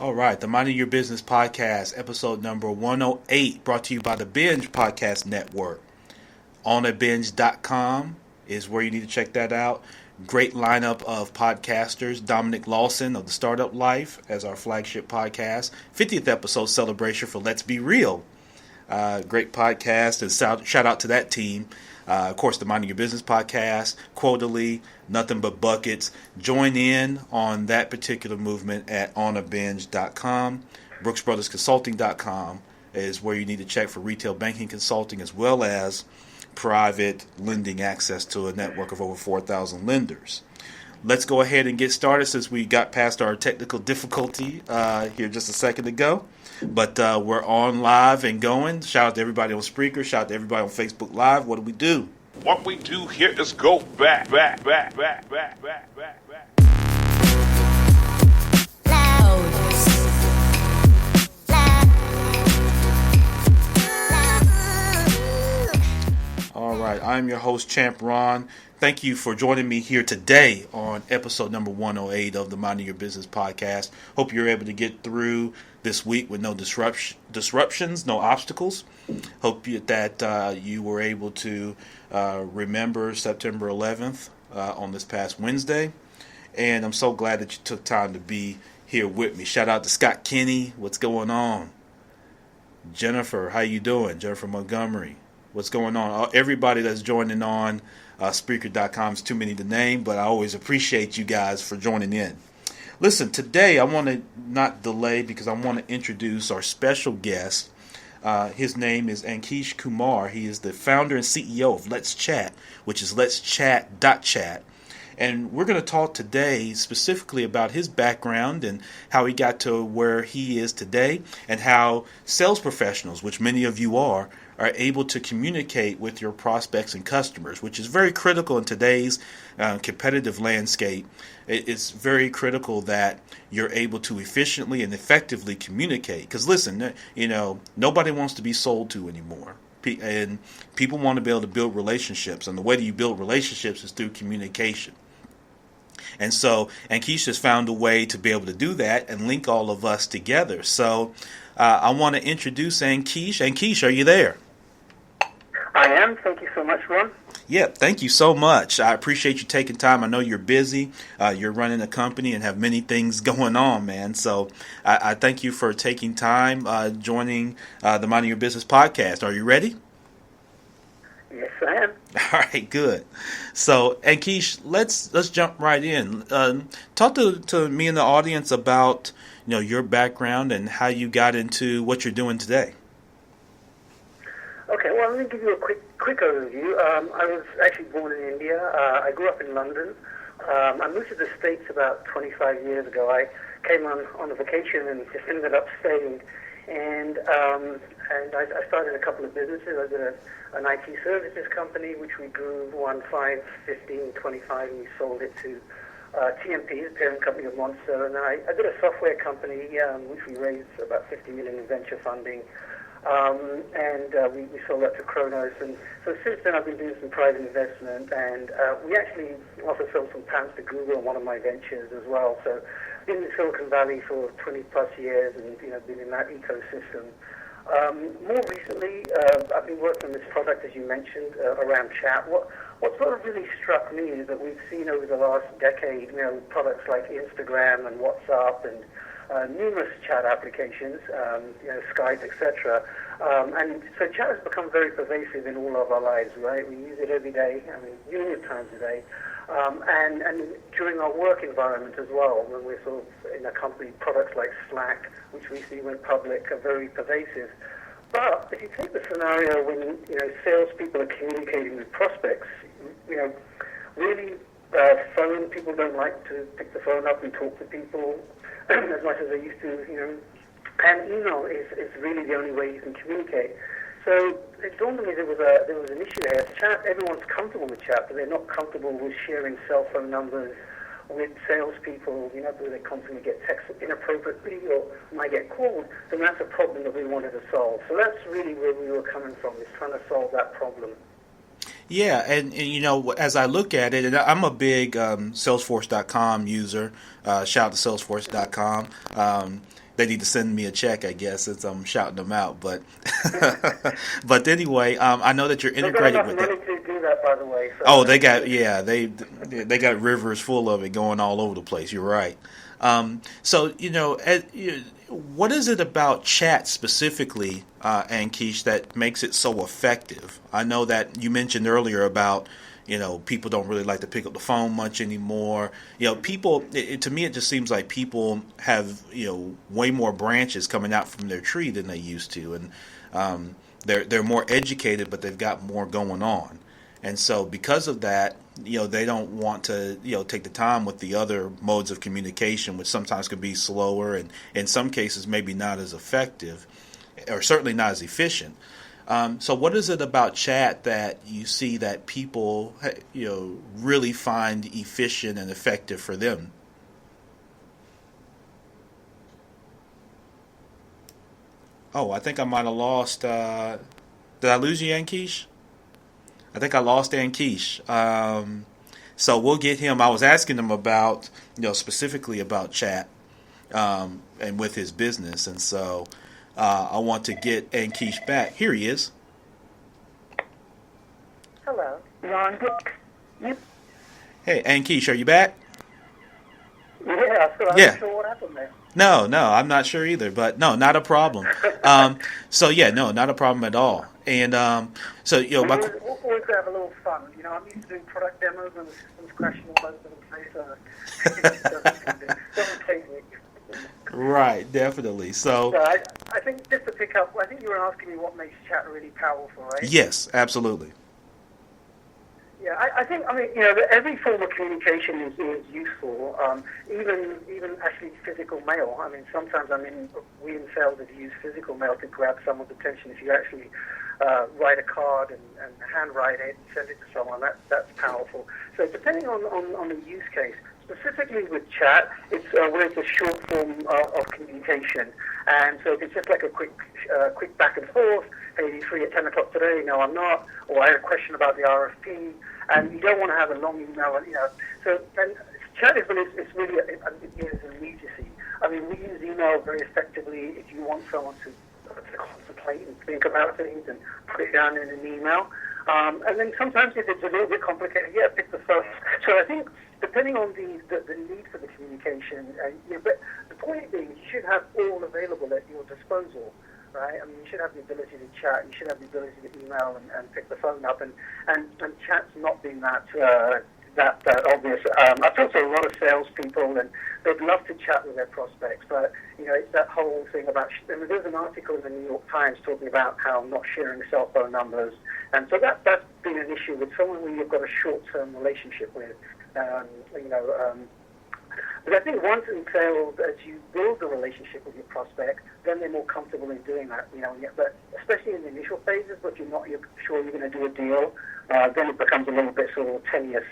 All right, the Minding Your Business podcast, episode number 108, brought to you by the Binge Podcast Network. Onabinge.com is where you need to check that out. Great lineup of podcasters. Dominic Lawson of The Startup Life as our flagship podcast. 50th episode celebration for Let's Be Real. Great podcast, and shout out to that team. Of course, the Minding Your Business podcast, Quarterly, Nothing But Buckets. Join in on that particular movement at onabinge.com. BrooksBrothersConsulting.com is where you need to check for retail banking consulting as well as private lending access to a network of over 4,000 lenders. Let's go ahead and get started since we got past our technical difficulty here just a second ago. But we're on live and going. Shout out to everybody on Spreaker. Shout out to everybody on Facebook Live. What do we do? What we do here is go back. All right, I'm your host, Champ Ron. Thank you for joining me here today on episode number 108 of the Minding Your Business podcast. Hope you're able to get through this week with no disruptions, no obstacles. Hope that you were able to remember September 11th on this past Wednesday. And I'm so glad that you took time to be here with me. Shout out to Scott Kenny. What's going on? Jennifer, how you doing? Jennifer Montgomery. What's going on? Everybody that's joining on Spreaker.com is too many to name, but I always appreciate you guys for joining in. Listen, today I want to not delay because I want to introduce our special guest. His name is Ankesh Kumar. He is the founder and CEO of Let's Chat, which is letschat.chat. And we're going to talk today specifically about his background and how he got to where he is today and how sales professionals, which many of you are able to communicate with your prospects and customers, which is very critical in today's competitive landscape. It's very critical that you're able to efficiently and effectively communicate. Because listen, nobody wants to be sold to anymore. And people want to be able to build relationships. And the way that you build relationships is through communication. And so Ankesh has found a way to be able to do that and link all of us together. So I want to introduce Ankesh. Ankesh, are you there? I am. Thank you so much, Ron. Yeah, thank you so much. I appreciate you taking time. I know you're busy. You're running a company and have many things going on, man. So I thank you for taking time joining the Minding Your Business podcast. Are you ready? Yes, I am. All right, good. So, Ankesh, let's jump right in. Talk to me and the audience about your background and how you got into what you're doing today. Okay, well, let me give you a quick overview. I was actually born in India. I grew up in London. I moved to the States about 25 years ago. I came on a vacation and just ended up staying. And I started a couple of businesses. I did an IT services company, which we grew 1, 5, 15, 25, and we sold it to TMP, the parent company of Monster. And then I did a software company, which we raised about $50 million in venture funding. We sold that to Kronos, and so since then I've been doing some private investment, and we actually also sold some patents to Google on one of my ventures as well. So been in Silicon Valley for 20 plus years, and been in that ecosystem. More recently, I've been working on this product, as you mentioned, around chat. What sort of really struck me is that we've seen over the last decade, products like Instagram and WhatsApp and numerous chat applications, Skype, etc. And so chat has become very pervasive in all of our lives, right? We use it every day, numerous times a day. And during our work environment as well, when we're sort of in a company, products like Slack, which recently went public, are very pervasive. But if you take the scenario when, salespeople are communicating with prospects, really phone, people don't like to pick the phone up and talk to people as much as they used to, and email is really the only way you can communicate. So it dawned on me there was an issue here. Chat, everyone's comfortable with chat, but they're not comfortable with sharing cell phone numbers with salespeople, where they constantly get texted inappropriately or might get called, then that's a problem that we wanted to solve. So that's really where we were coming from, is trying to solve that problem. Yeah, and as I look at it, and I'm a big Salesforce.com user. Shout out to Salesforce.com. They need to send me a check, I guess, since I'm shouting them out. But but anyway, I know that you're They've got integrated enough with money that. to do that, by the way. So Oh, they got rivers full of it going all over the place. You're right. So what is it about chat specifically, Ankesh, that makes it so effective? I know that you mentioned earlier about people don't really like to pick up the phone much anymore. People. To me, it just seems like people have way more branches coming out from their tree than they used to, and they're more educated, but they've got more going on. And so because of that, they don't want to, take the time with the other modes of communication, which sometimes can be slower and in some cases maybe not as effective or certainly not as efficient. So what is it about chat that you see that people, really find efficient and effective for them? Oh, I think I might have lost. Did I lose you, Ankesh? I think I lost Ankesh. So we'll get him. I was asking him about, specifically about chat and with his business. And so I want to get Ankesh back. Here he is. hello, Ron. Yep. Hey, Ankesh, are you back? Yeah, so I'm Yeah. not sure what happened there. No, I'm not sure either, but no, not a problem. So yeah, no, not a problem at all. And so We always have a little fun. I'm used to doing product demos and the system's crashing all over the place. It doesn't take me. right, definitely. So So I think just to pick up, I think you were asking me what makes chat really powerful, right? yes, absolutely. Yeah, I think, every form of communication is useful, even actually physical mail. Sometimes, we in sales have used physical mail to grab someone's attention. If you actually write a card and handwrite it and send it to someone, that's powerful. So depending on the use case, specifically with chat, it's where it's a short form of communication. And so if it's just like a quick back and forth, hey, are you free at 10 o'clock today? No, I'm not. Or I had a question about the RFP. And you don't want to have a long email, So and chat is really, it's really it is immediacy. We use email very effectively if you want someone to contemplate and think about things and put it down in an email. And then sometimes if it's a little bit complicated, pick the phone. So I think depending on the need for the communication, but the point being, you should have all available at your disposal. Right? You should have the ability to chat. You should have the ability to email and pick the phone up. And chat's not been that obvious. I've talked to a lot of salespeople, and they'd love to chat with their prospects, but it's that whole thing about. There's an article in the New York Times talking about how not sharing cell phone numbers, and so that's been an issue with someone who you've got a short-term relationship with. But I think once in sales, as you build a relationship with your prospect, then they're more comfortable in doing that. But especially in the initial phases, but you're sure you're going to do a deal, then it becomes a little bit sort of tenuous.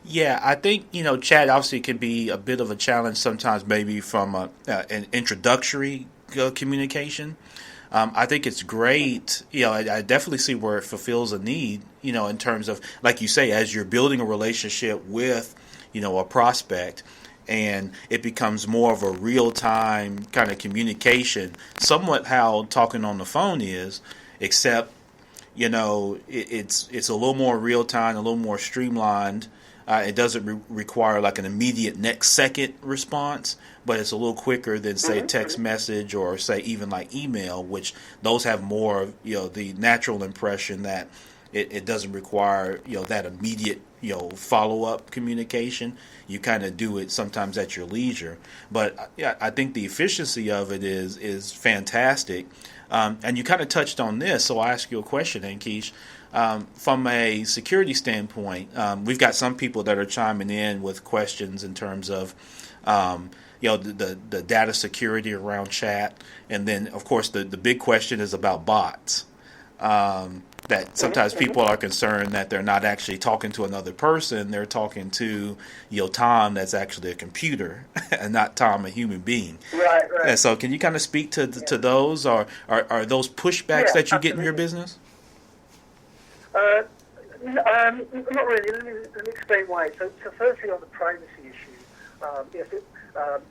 Yeah, I think chat obviously can be a bit of a challenge sometimes, maybe from an introductory communication. I think it's great. I definitely see where it fulfills a need. In terms of, like you say, as you're building a relationship with a prospect, and it becomes more of a real-time kind of communication, somewhat how talking on the phone is, except it's a little more real-time, a little more streamlined. It doesn't require like an immediate next second response, but it's a little quicker than, say, text message or, say, even like email, which those have more of the natural impression that it doesn't require that immediate follow-up communication. You kind of do it sometimes at your leisure, but I think the efficiency of it is fantastic. And you kind of touched on this, so I'll ask you a question, Ankesh. From a security standpoint, we've got some people that are chiming in with questions in terms of the data security around chat, and then of course the big question is about bots. That sometimes people are concerned that they're not actually talking to another person; they're talking to Tom, that's actually a computer, and not Tom, a human being. Right. And so, can you kind of speak to those, or are those pushbacks that you get in your business? Not really. Let me explain why. So firstly, on the privacy issue, yes, the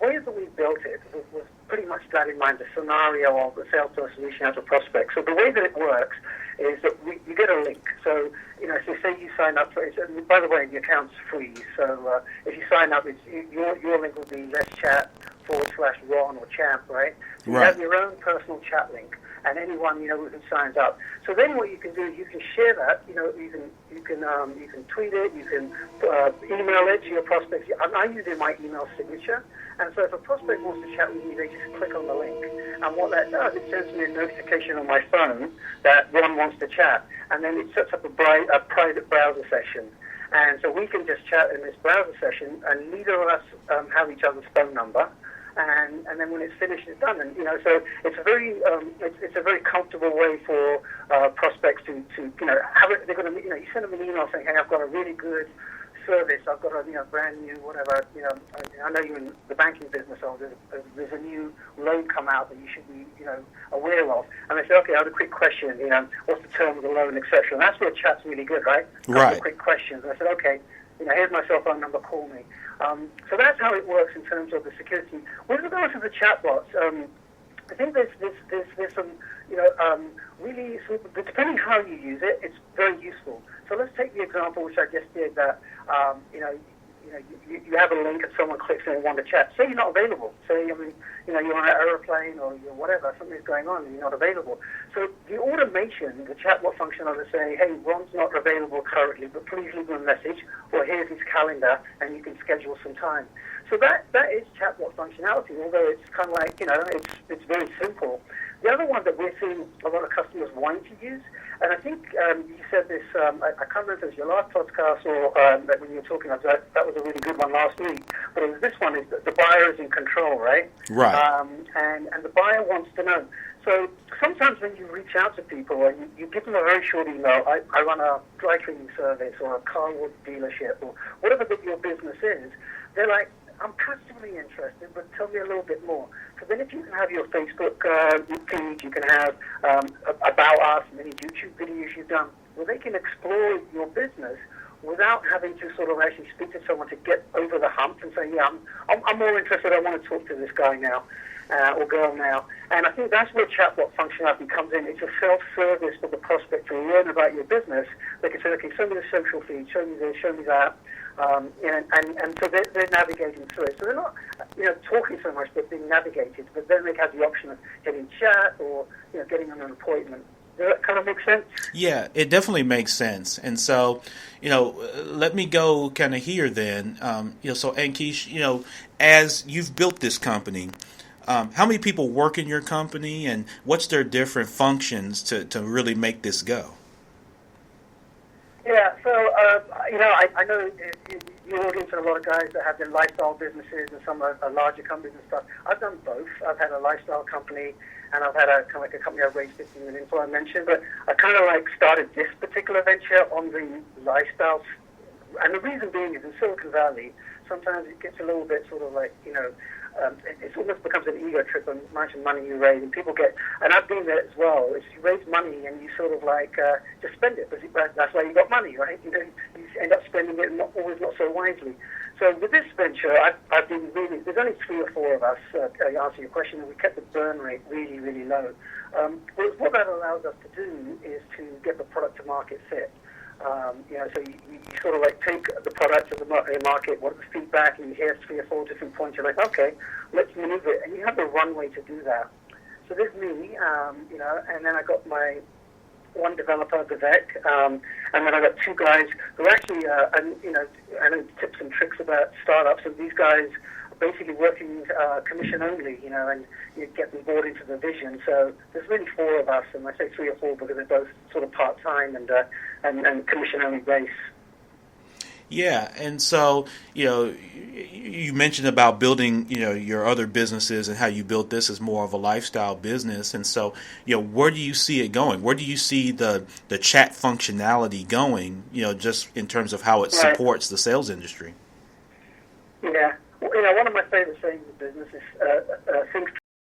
way that we built it was pretty much that in mind, the scenario of the salesperson reaching out to prospects. So the way that it works is that you get a link. So, so say you sign up for it, and by the way, the account's free. So if you sign up, your link will be letschat.chat/Ron or Champ, right? So you have your own personal chat link, and anyone who signs up. So then what you can do, you can share that. You can tweet it, you can email it to your prospects. I use it in my email signature. And so if a prospect wants to chat with me, they just click on the link. And what that does, it sends me a notification on my phone that Ron wants to chat. And then it sets up a private browser session. And so we can just chat in this browser session, and neither of us have each other's phone number. And then when it's finished, it's done. And so it's a very comfortable way for prospects to have it. They're going to you send them an email saying, hey, I've got a really good service. I've got a brand new whatever. I know you're in the banking business, so there's a new loan come out that you should be aware of. And they say, okay, I have a quick question. What's the term of the loan, etc. And that's where chat's really good, right? Couple of quick questions. And I said, okay, here's my cell phone number. Call me. So that's how it works in terms of the security. With regards to the chatbots, I think there's some really, depending how you use it, it's very useful. So let's take the example which I just did that you have a link and someone clicks and they want to chat. Say you're not available. Say you're on an aeroplane or you're whatever, something's going on and you're not available. So the automation, the chatbot function of it saying, hey, Ron's not available currently, but please leave him a message, or here's his calendar and you can schedule some time. So that is chatbot functionality, although it's kind of like, it's very simple. The other one that we're seeing a lot of customers wanting to use, and I think you said this, I can't remember if it was your last podcast or that when you were talking about that was a really good one last week, but it was this one, is that the buyer is in control, right? Right. And the buyer wants to know. So sometimes when you reach out to people and you give them a very short email, I run a dry cleaning service or a car wash dealership or whatever that your business is, they're like, I'm passively interested, but tell me a little bit more. So then if you can have your Facebook page, you can have about us, many YouTube videos you've done, where they can explore your business without having to sort of actually speak to someone to get over the hump and say, yeah, I'm more interested, I want to talk to this guy now or girl now. And I think that's where chatbot functionality comes in. It's a self-service for the prospect to learn about your business. They can say, okay, show me the social feed, show me this, show me that. And so they're navigating through it. So they're not, talking so much, but being navigated. But then they have the option of getting chat or, getting on an appointment. Does that kind of make sense? Yeah, it definitely makes sense. And so, let me go kind of here then. So Ankesh, as you've built this company, how many people work in your company, and what's their different functions to really make this go? Yeah, so, I know your audience are a lot of guys that have their lifestyle businesses and some are larger companies and stuff. I've done both. I've had a lifestyle company and I've had a company I've raised 15 million for, I mentioned, but I kind of started this particular venture on the lifestyle. And the reason being is in Silicon Valley, sometimes it gets a little bit sort of like, it almost becomes an ego trip on how much money you raise, and people get, and I've been there as well, is you raise money and you sort of just spend it, because that's why you got money, right? You end up spending it always not so wisely. So with this venture, I've been really, there's only 3 or 4 of us, to answer your question, and we kept the burn rate really, really low. What that allows us to do is to get the product to market fit. So you sort of take the product to the market, what are the feedback, and you hear 3 or 4 different points. You're like, okay, let's maneuver it, and you have the runway to do that. So there's me, and then I got my one developer, Vivek, and then I got 2 guys who actually, I know tips and tricks about startups, and these guys are basically working commission only, and you get them bought into the vision. So there's really 4 of us, and I say 3 or 4 because they're both sort of part-time and commission-only based. Yeah, and so, you mentioned about building, your other businesses and how you built this as more of a lifestyle business. And so, where do you see it going? Where do you see the chat functionality going, just in terms of how it supports the sales industry? Yeah. Well, one of my favorite sayings in business is think